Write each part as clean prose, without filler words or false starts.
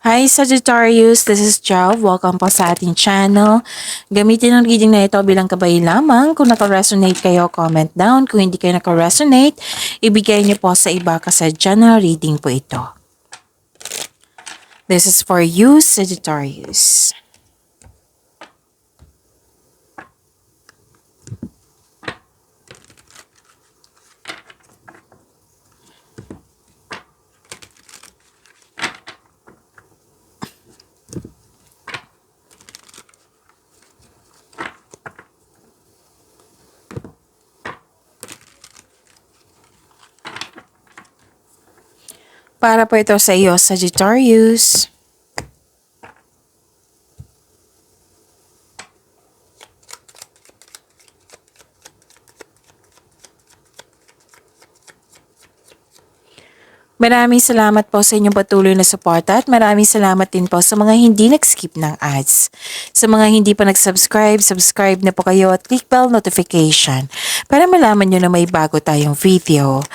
Hi Sagittarius, this is Jow. Welcome po sa ating channel. Gamitin ang reading na ito bilang gabay lamang. Kung naka-resonate kayo, comment down. Kung hindi kayo naka-resonate, ibigay niyo po sa iba kasi general reading po ito. This is for you, Sagittarius. Para po ito sa iyo, Sagittarius. Maraming salamat po sa inyong patuloy na suporta at maraming salamat din po sa mga hindi nag-skip ng ads. Sa mga hindi pa nag-subscribe, subscribe na po kayo at click bell notification para malaman nyo na may bago tayong video.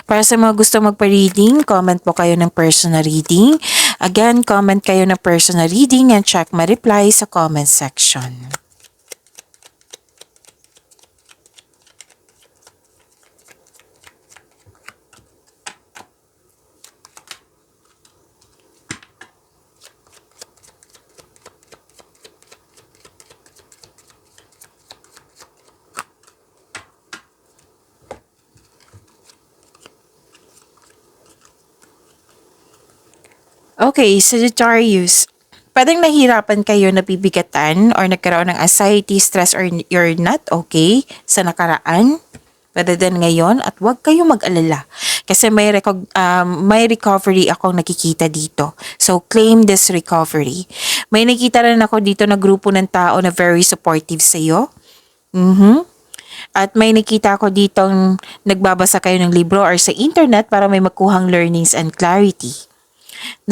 Para sa mga gusto magpa-reading, comment po kayo ng personal reading. Again, comment kayo ng personal reading and check my reply sa comment section. Okay, Sagittarius. Pwedeng nahirapan kayo nabibigatan or nagkaroon ng anxiety, stress, or you're not okay sa nakaraan. Pwede din ngayon at huwag kayong mag-alala. Kasi may recovery akong nakikita dito. So, claim this recovery. May nakita rin ako dito na grupo ng tao na very supportive sa'yo. At may nakita ako dito nagbabasa kayo ng libro or sa internet para may makuhang learnings and clarity.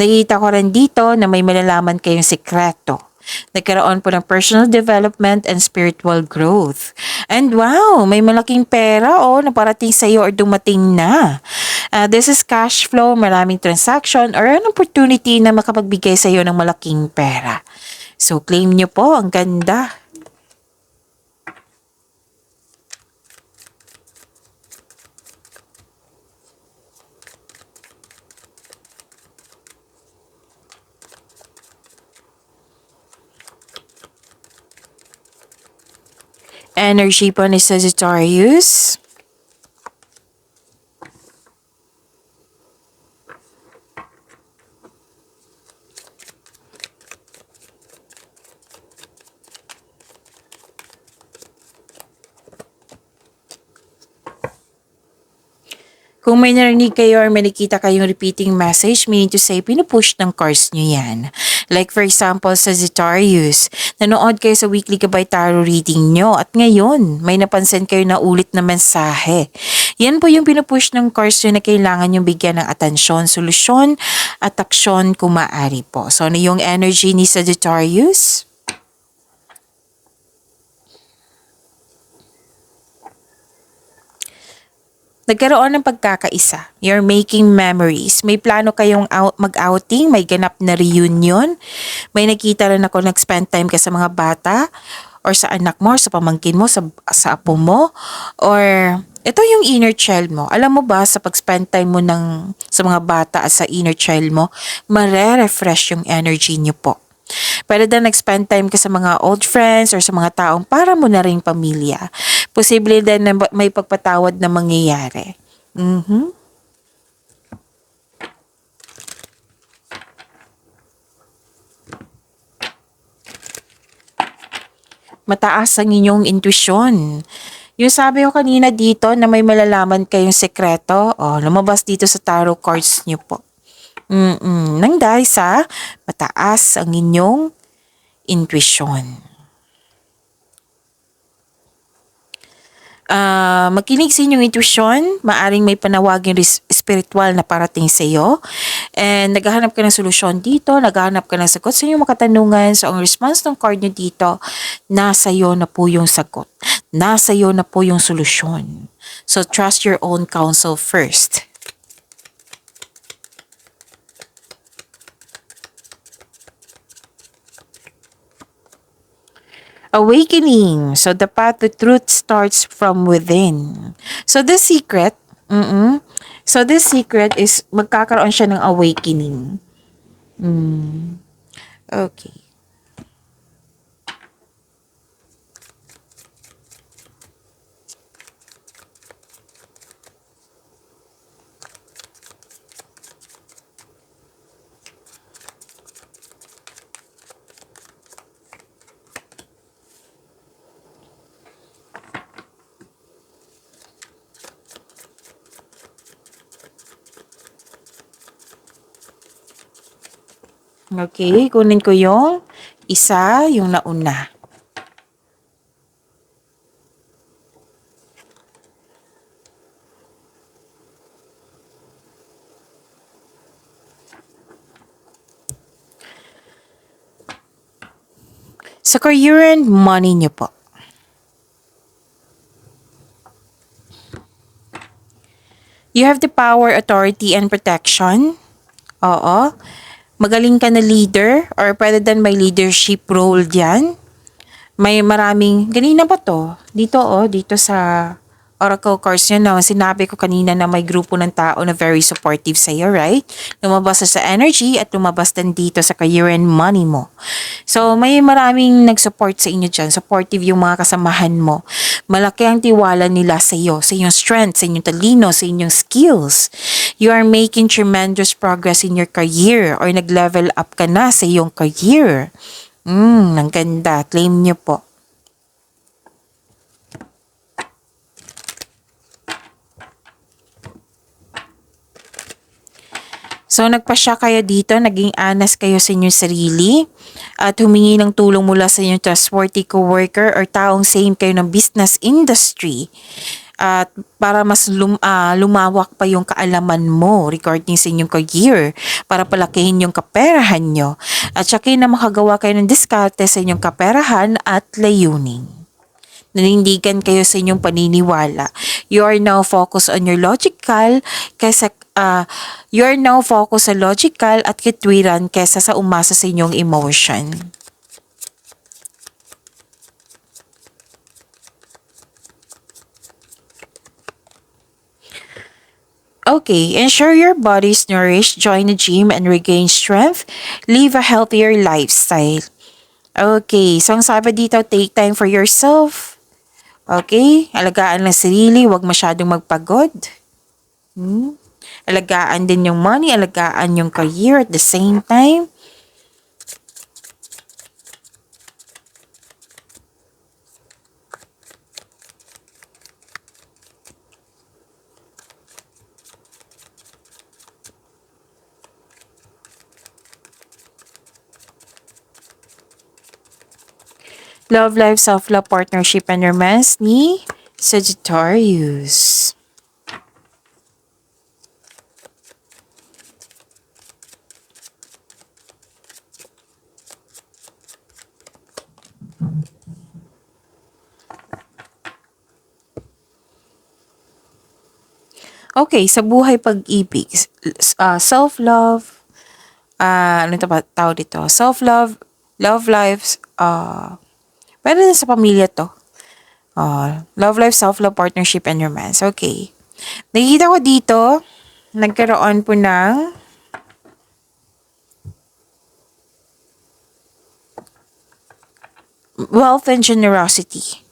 Nakita ko rin dito na may malalaman kayong sekreto. Nagkaroon po ng personal development and spiritual growth. And wow, may malaking pera na parating sa iyo or dumating na. This is cash flow, maraming transaction or an opportunity na makapagbigay sa iyo ng malaking pera. So claim nyo po, ang ganda. Energy po ni Sagittarius. Kung may narinig kayo or may nakita kayong repeating message, meaning to say, pinupush ng cards nyo yan. Like for example, Sagittarius, nanood kayo sa weekly gabay tarot reading nyo at ngayon, may napansin kayo na ulit na mensahe. Yan po yung pinupush ng cards nyo na kailangan yung bigyan ng atensyon, solusyon at aksyon kung maaari po. So ano yung energy ni Sagittarius? Nagkaroon ng pagkakaisa. You're making memories. May plano kayong mag-outing, may ganap na reunion. May nakita rin ako nag-spend time ka sa mga bata or sa anak mo, or sa pamangkin mo, sa apo mo. Or ito yung inner child mo. Alam mo ba sa pag-spend time mo sa mga bata at sa inner child mo, mare-refresh yung energy niyo po. Pwede din nag-spend time ka sa mga old friends or sa mga taong para mo na ring pamilya. Posible din na may pagpatawad na mangyayari. Mataas ang inyong intuition. Yung sabi ko kanina dito na may malalaman kayong sekreto, lumabas dito sa tarot cards niyo po. Nang dahil sa mataas ang inyong intuition. Makinig sa inyong intuition, maaring may panawaging spiritual na parating sa iyo. And naghahanap ka ng solusyon dito, naghahanap ka ng sagot sa inyong mga katanungan. So ang response ng card nyo dito, nasa iyo na po yung sagot. Nasa iyo na po yung solusyon. So trust your own counsel first. Awakening. So the path to truth starts from within. So the secret, so this secret is magkakaroon siya ng awakening. Okay. Okay, kunin ko yung isa, yung nauna. Sa career and money niyo po. You have the power, authority, and protection. Oo. Magaling ka na leader or pwede din may leadership role diyan. May maraming, ganina pa to, dito sa Oracle course yun, no? Sinabi ko kanina na may grupo ng tao na very supportive sa iyo, right? Lumabas sa energy at lumabas din dito sa career and money mo. So, may maraming nag-support sa inyo dyan. Supportive yung mga kasamahan mo. Malaki ang tiwala nila sa iyo, sa inyong strength, sa inyong talino, sa inyong skills. You are making tremendous progress in your career or nag-level up ka na sa iyong career. Ang ganda. Claim nyo po. So, nagpasya kayo dito, naging honest kayo sa inyong sarili at humingi ng tulong mula sa inyong trustworthy coworker or taong same kayo ng business industry. At para mas lumawak pa yung kaalaman mo regarding sa inyong career, para palakihin yung kaperahan nyo. At saka na makagawa kayo ng diskarte sa inyong kaperahan at layunin. Nanindigan kayo sa inyong paniniwala. You are now focused on your logical kaysa you are now focused sa logical at kitwiran kaysa sa umasa sa inyong emotion. Okay, ensure your body is nourished, join the gym and regain strength, live a healthier lifestyle. Okay, so ang sabi dito, take time for yourself. Okay, alagaan lang sarili, huwag masyadong magpagod. Alagaan din yung money, alagaan yung career at the same time. Love life, self-love, partnership, and romance ni Sagittarius. Okay, sa buhay pag-ibig, self-love, ano ito ba tawag dito? Self-love, love lives, pwede na sa pamilya to. Love life, self-love, partnership, and romance. Okay. Nakikita ko dito, nagkaroon po ng wealth and generosity.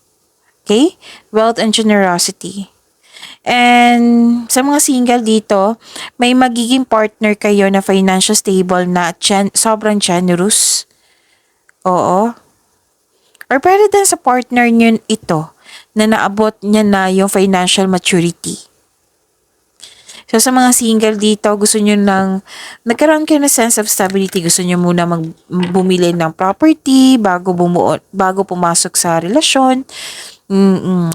Okay? Wealth and generosity. And sa mga single dito, may magiging partner kayo na financial stable na sobrang generous. Oo. Or pwede din sa partner nyo ito na naabot niya na yung financial maturity. So sa mga single dito, gusto nyo nagkaroon kayo ng sense of stability. Gusto nyo muna bumili ng property bago pumasok sa relasyon.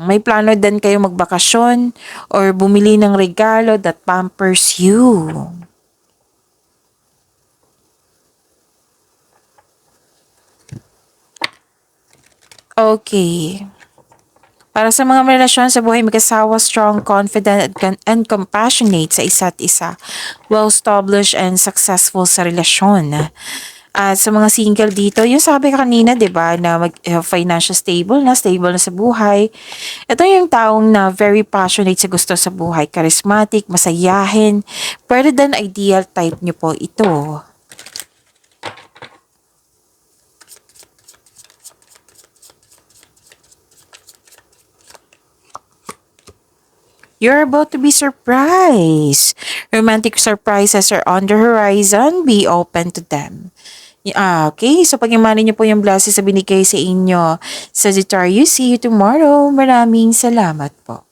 May plano din kayo magbakasyon or bumili ng regalo that pampers you. Okay. Para sa mga relasyon sa buhay, mag-asawa, strong, confident, and compassionate sa isa't isa. Well-established and successful sa relasyon. At sa mga single dito, yung sabi ka kanina, 'di ba, na financial stable na sa buhay. Ito yung taong na very passionate sa gusto sa buhay, charismatic, masayahin. Pwede din ideal type niyo po ito. You're about to be surprised. Romantic surprises are on the horizon. Be open to them. Okay, so pag-imanin niyo po yung blessings sa binigay sa inyo. Sagittarius, see you tomorrow. Maraming salamat po.